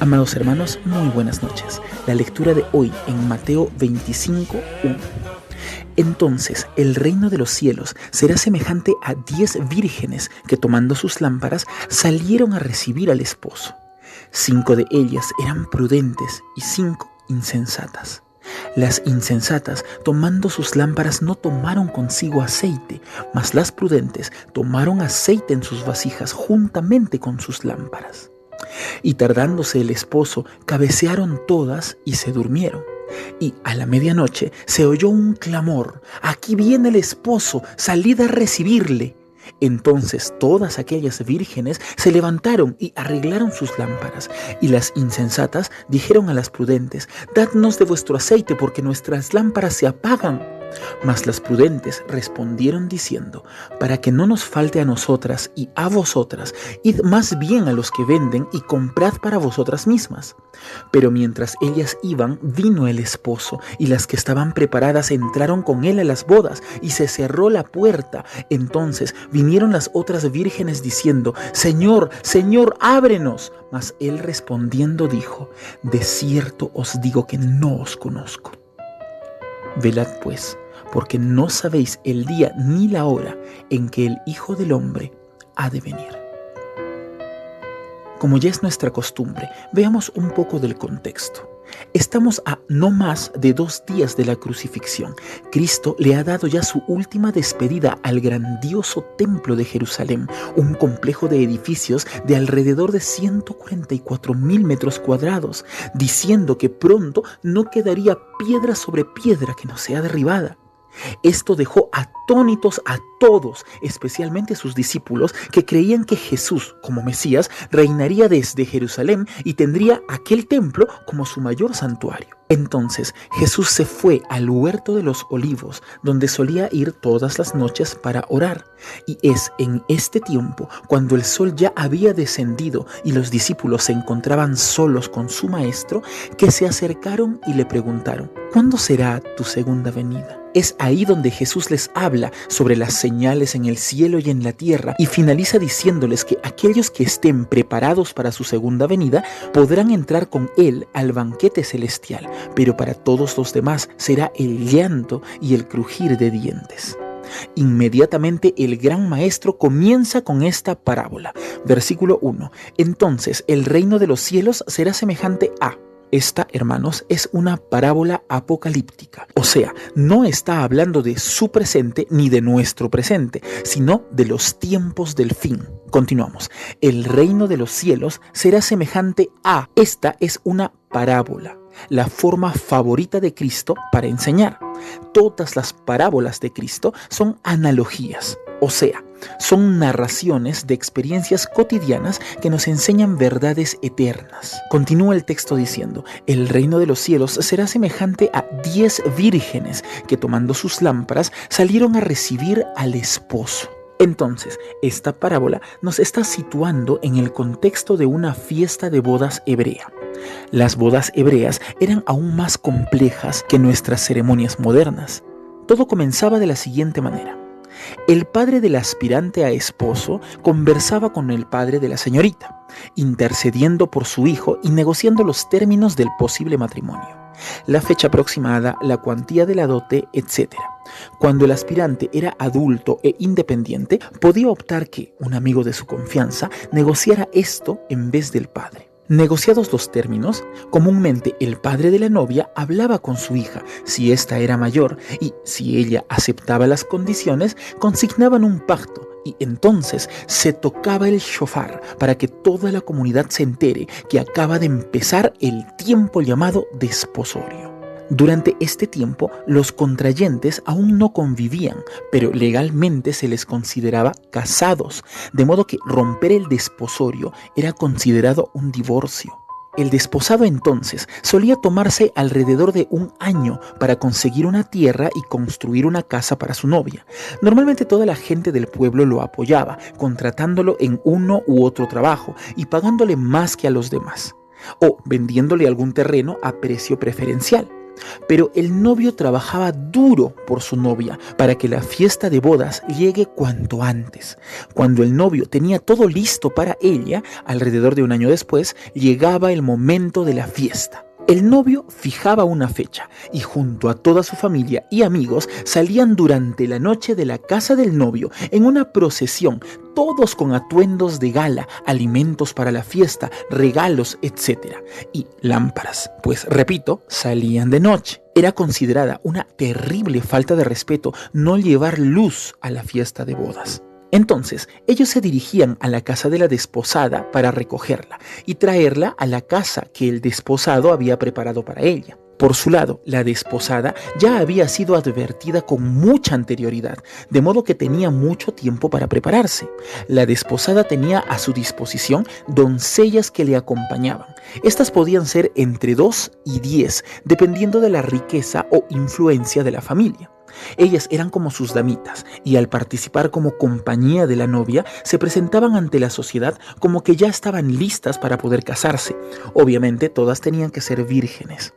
Amados hermanos, muy buenas noches. La lectura de hoy en Mateo 25:1. Entonces el reino de los cielos será semejante a 10 vírgenes que, tomando sus lámparas, salieron a recibir al esposo. 5 de ellas eran prudentes y 5 insensatas. Las insensatas, tomando sus lámparas, no tomaron consigo aceite, mas las prudentes tomaron aceite en sus vasijas juntamente con sus lámparas. Y tardándose el esposo, cabecearon todas y se durmieron. Y a la medianoche se oyó un clamor: «Aquí viene el esposo, salid a recibirle». Entonces todas aquellas vírgenes se levantaron y arreglaron sus lámparas. Y las insensatas dijeron a las prudentes: «Dadnos de vuestro aceite, porque nuestras lámparas se apagan». Mas las prudentes respondieron diciendo: «Para que no nos falte a nosotras y a vosotras, id más bien a los que venden y comprad para vosotras mismas». Pero mientras ellas iban, vino el esposo, y las que estaban preparadas entraron con él a las bodas, y se cerró la puerta. Entonces vinieron las otras vírgenes diciendo: «Señor, Señor, ábrenos». Mas él respondiendo dijo: «De cierto os digo que no os conozco. Velad pues, porque no sabéis el día ni la hora en que el Hijo del Hombre ha de venir». Como ya es nuestra costumbre, veamos un poco del contexto. Estamos a no más de 2 días de la crucifixión. Cristo le ha dado ya su última despedida al grandioso templo de Jerusalén, un complejo de edificios de alrededor de 144,000 metros cuadrados, diciendo que pronto no quedaría piedra sobre piedra que no sea derribada. Esto dejó atónitos a todos, especialmente a sus discípulos, que creían que Jesús, como Mesías, reinaría desde Jerusalén y tendría aquel templo como su mayor santuario. Entonces Jesús se fue al huerto de los olivos, donde solía ir todas las noches para orar. Y es en este tiempo, cuando el sol ya había descendido y los discípulos se encontraban solos con su maestro, que se acercaron y le preguntaron: «¿Cuándo será tu segunda venida?». Es ahí donde Jesús les habla sobre las señales en el cielo y en la tierra, y finaliza diciéndoles que aquellos que estén preparados para su segunda venida podrán entrar con Él al banquete celestial, pero para todos los demás será el llanto y el crujir de dientes. Inmediatamente el gran maestro comienza con esta parábola. Versículo 1. Entonces el reino de los cielos será semejante a... Esta, hermanos, es una parábola apocalíptica. O sea, no está hablando de su presente ni de nuestro presente, sino de los tiempos del fin. Continuamos. El reino de los cielos será semejante a... Esta es una parábola, la forma favorita de Cristo para enseñar. Todas las parábolas de Cristo son analogías, o sea, son narraciones de experiencias cotidianas que nos enseñan verdades eternas. Continúa el texto diciendo: el reino de los cielos será semejante a 10 vírgenes que, tomando sus lámparas, salieron a recibir al esposo. Entonces, esta parábola nos está situando en el contexto de una fiesta de bodas hebrea. Las bodas hebreas eran aún más complejas que nuestras ceremonias modernas. Todo comenzaba de la siguiente manera. El padre del aspirante a esposo conversaba con el padre de la señorita, intercediendo por su hijo y negociando los términos del posible matrimonio, la fecha aproximada, la cuantía de la dote, etc. Cuando el aspirante era adulto e independiente, podía optar que un amigo de su confianza negociara esto en vez del padre. Negociados los términos, comúnmente el padre de la novia hablaba con su hija si ésta era mayor, y si ella aceptaba las condiciones, consignaban un pacto, y entonces se tocaba el shofar para que toda la comunidad se entere que acaba de empezar el tiempo llamado desposorio. Durante este tiempo, los contrayentes aún no convivían, pero legalmente se les consideraba casados, de modo que romper el desposorio era considerado un divorcio. El desposado entonces solía tomarse alrededor de 1 año para conseguir una tierra y construir una casa para su novia. Normalmente toda la gente del pueblo lo apoyaba, contratándolo en uno u otro trabajo y pagándole más que a los demás, o vendiéndole algún terreno a precio preferencial. Pero el novio trabajaba duro por su novia para que la fiesta de bodas llegue cuanto antes. Cuando el novio tenía todo listo para ella, alrededor de un año después, llegaba el momento de la fiesta. El novio fijaba una fecha y junto a toda su familia y amigos salían durante la noche de la casa del novio en una procesión, todos con atuendos de gala, alimentos para la fiesta, regalos, etc. Y lámparas, pues repito, salían de noche. Era considerada una terrible falta de respeto no llevar luz a la fiesta de bodas. Entonces, ellos se dirigían a la casa de la desposada para recogerla y traerla a la casa que el desposado había preparado para ella. Por su lado, la desposada ya había sido advertida con mucha anterioridad, de modo que tenía mucho tiempo para prepararse. La desposada tenía a su disposición doncellas que le acompañaban. Estas podían ser entre 2 y 10, dependiendo de la riqueza o influencia de la familia. Ellas eran como sus damitas y al participar como compañía de la novia se presentaban ante la sociedad como que ya estaban listas para poder casarse. Obviamente todas tenían que ser vírgenes.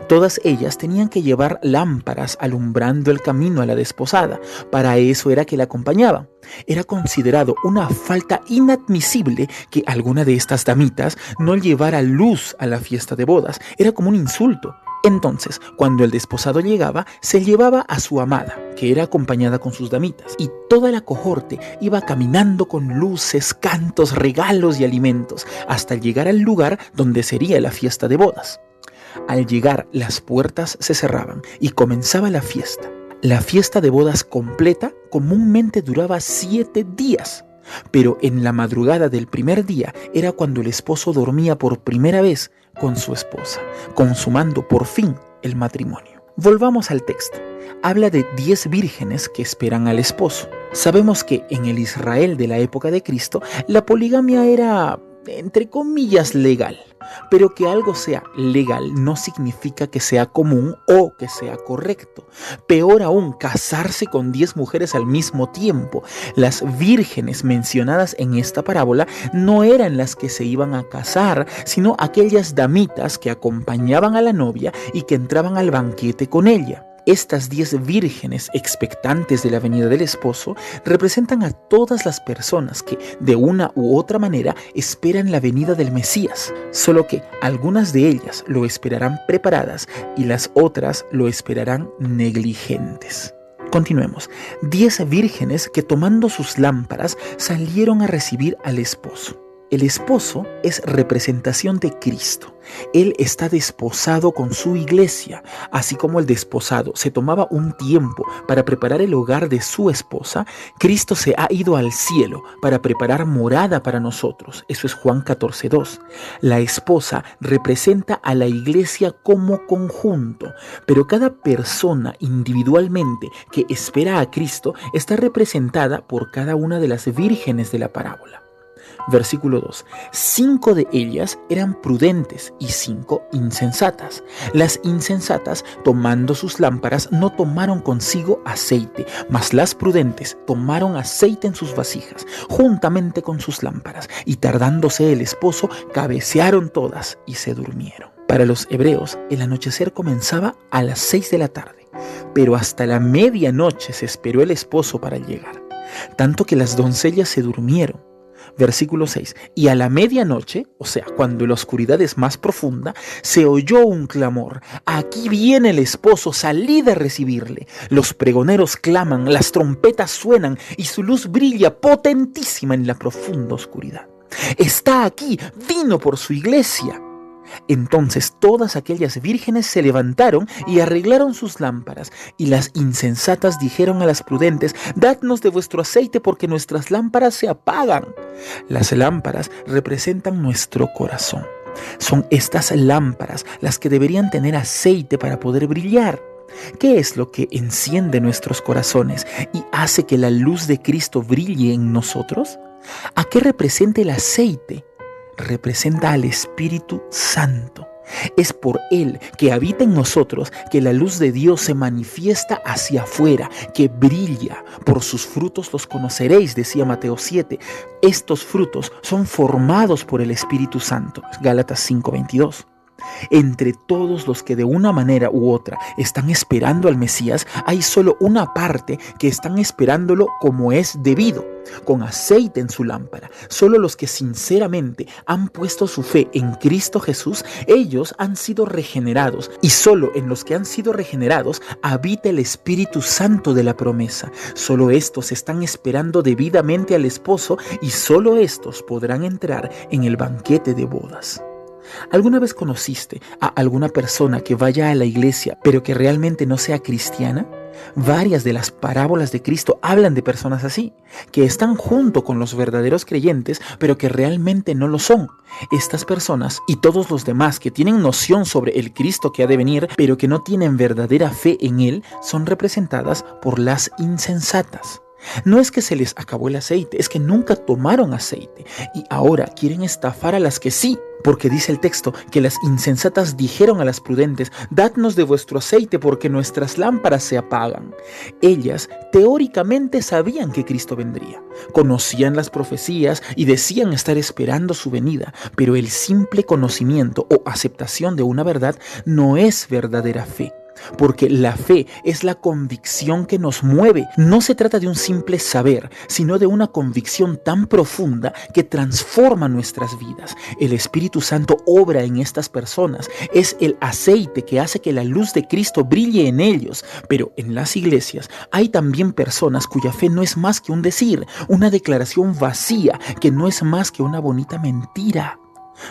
Todas ellas tenían que llevar lámparas alumbrando el camino a la desposada. Para eso era que la acompañaban. Era considerado una falta inadmisible que alguna de estas damitas no llevara luz a la fiesta de bodas. Era como un insulto. Entonces, cuando el desposado llegaba, se llevaba a su amada, que era acompañada con sus damitas, y toda la cohorte iba caminando con luces, cantos, regalos y alimentos, hasta llegar al lugar donde sería la fiesta de bodas. Al llegar, las puertas se cerraban y comenzaba la fiesta. La fiesta de bodas completa comúnmente duraba 7 días. Pero en la madrugada del primer día era cuando el esposo dormía por primera vez con su esposa, consumando por fin el matrimonio. Volvamos al texto. Habla de 10 vírgenes que esperan al esposo. Sabemos que en el Israel de la época de Cristo, la poligamia era, entre comillas, legal. Pero que algo sea legal no significa que sea común o que sea correcto. Peor aún, casarse con 10 mujeres al mismo tiempo. Las vírgenes mencionadas en esta parábola no eran las que se iban a casar, sino aquellas damitas que acompañaban a la novia y que entraban al banquete con ella. Estas 10 vírgenes expectantes de la venida del esposo representan a todas las personas que de una u otra manera esperan la venida del Mesías, solo que algunas de ellas lo esperarán preparadas y las otras lo esperarán negligentes. Continuemos. 10 vírgenes que tomando sus lámparas salieron a recibir al esposo. El esposo es representación de Cristo. Él está desposado con su iglesia, así como el desposado se tomaba un tiempo para preparar el hogar de su esposa. Cristo se ha ido al cielo para preparar morada para nosotros. Eso es Juan 14:2. La esposa representa a la iglesia como conjunto, pero cada persona individualmente que espera a Cristo está representada por cada una de las vírgenes de la parábola. Versículo 2. 5 de ellas eran prudentes y 5 insensatas. Las insensatas, tomando sus lámparas, no tomaron consigo aceite, mas las prudentes tomaron aceite en sus vasijas, juntamente con sus lámparas, y tardándose el esposo, cabecearon todas y se durmieron. Para los hebreos, el anochecer comenzaba a las 6 de la tarde, pero hasta la medianoche se esperó el esposo para llegar, tanto que las doncellas se durmieron. Versículo 6. Y a la medianoche, o sea, cuando la oscuridad es más profunda, se oyó un clamor. Aquí viene el esposo, salid a recibirle. Los pregoneros claman, las trompetas suenan y su luz brilla potentísima en la profunda oscuridad. Está aquí, vino por su iglesia. Entonces todas aquellas vírgenes se levantaron y arreglaron sus lámparas, y las insensatas dijeron a las prudentes: dadnos de vuestro aceite porque nuestras lámparas se apagan. Las lámparas representan nuestro corazón. Son estas lámparas las que deberían tener aceite para poder brillar. ¿Qué es lo que enciende nuestros corazones y hace que la luz de Cristo brille en nosotros? ¿A qué representa el aceite? Representa al Espíritu Santo. Es por Él que habita en nosotros que la luz de Dios se manifiesta hacia afuera, que brilla. Por sus frutos los conoceréis, decía Mateo 7. Estos frutos son formados por el Espíritu Santo, Gálatas 5:22. Entre todos los que de una manera u otra están esperando al Mesías, hay solo una parte que están esperándolo como es debido, con aceite en su lámpara. Solo los que sinceramente han puesto su fe en Cristo Jesús, ellos han sido regenerados, y solo en los que han sido regenerados habita el Espíritu Santo de la promesa. Solo estos están esperando debidamente al esposo, y solo estos podrán entrar en el banquete de bodas. ¿Alguna vez conociste a alguna persona que vaya a la iglesia pero que realmente no sea cristiana? Varias de las parábolas de Cristo hablan de personas así, que están junto con los verdaderos creyentes, pero que realmente no lo son. Estas personas y todos los demás que tienen noción sobre el Cristo que ha de venir, pero que no tienen verdadera fe en Él, son representadas por las insensatas. No es que se les acabó el aceite, es que nunca tomaron aceite y ahora quieren estafar a las que sí, porque dice el texto que las insensatas dijeron a las prudentes: dadnos de vuestro aceite porque nuestras lámparas se apagan. Ellas teóricamente sabían que Cristo vendría, conocían las profecías y decían estar esperando su venida, pero el simple conocimiento o aceptación de una verdad no es verdadera fe. Porque la fe es la convicción que nos mueve. No se trata de un simple saber, sino de una convicción tan profunda que transforma nuestras vidas. El Espíritu Santo obra en estas personas. Es el aceite que hace que la luz de Cristo brille en ellos. Pero en las iglesias hay también personas cuya fe no es más que un decir, una declaración vacía, que no es más que una bonita mentira.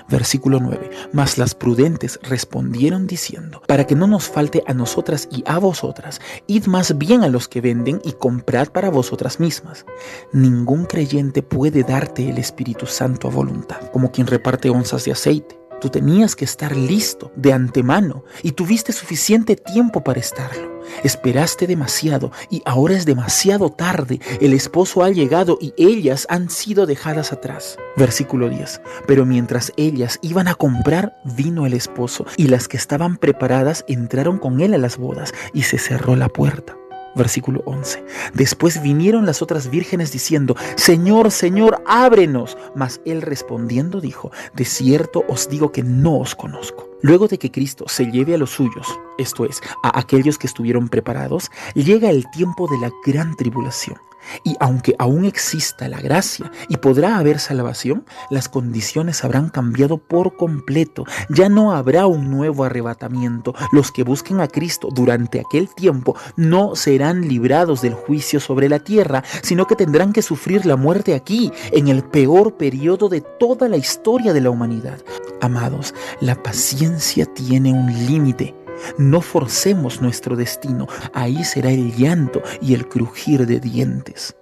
Versículo 9. Mas las prudentes respondieron diciendo: para que no nos falte a nosotras y a vosotras, id más bien a los que venden y comprad para vosotras mismas. Ningún creyente puede darte el Espíritu Santo a voluntad, como quien reparte onzas de aceite. Tú tenías que estar listo de antemano y tuviste suficiente tiempo para estarlo. Esperaste demasiado y ahora es demasiado tarde. El esposo ha llegado y ellas han sido dejadas atrás. Versículo 10. Pero mientras ellas iban a comprar, vino el esposo, y las que estaban preparadas entraron con él a las bodas y se cerró la puerta. Versículo 11. Después vinieron las otras vírgenes diciendo: Señor, Señor, ábrenos. Mas él respondiendo dijo: de cierto os digo que no os conozco. Luego de que Cristo se lleve a los suyos, esto es, a aquellos que estuvieron preparados, llega el tiempo de la gran tribulación. Y aunque aún exista la gracia y podrá haber salvación, las condiciones habrán cambiado por completo. Ya no habrá un nuevo arrebatamiento. Los que busquen a Cristo durante aquel tiempo no serán librados del juicio sobre la tierra, sino que tendrán que sufrir la muerte aquí, en el peor periodo de toda la historia de la humanidad. Amados, la paciencia tiene un límite. No forcemos nuestro destino. Ahí será el llanto y el crujir de dientes.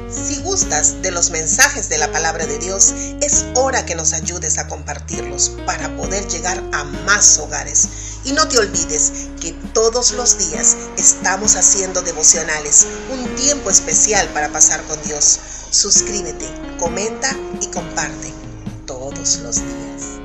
Si gustas de los mensajes de la palabra de Dios, es hora que nos ayudes a compartirlos para poder llegar a más hogares. Y no te olvides que todos los días estamos haciendo devocionales, un tiempo especial para pasar con Dios. Suscríbete, comenta y comparte todos los días.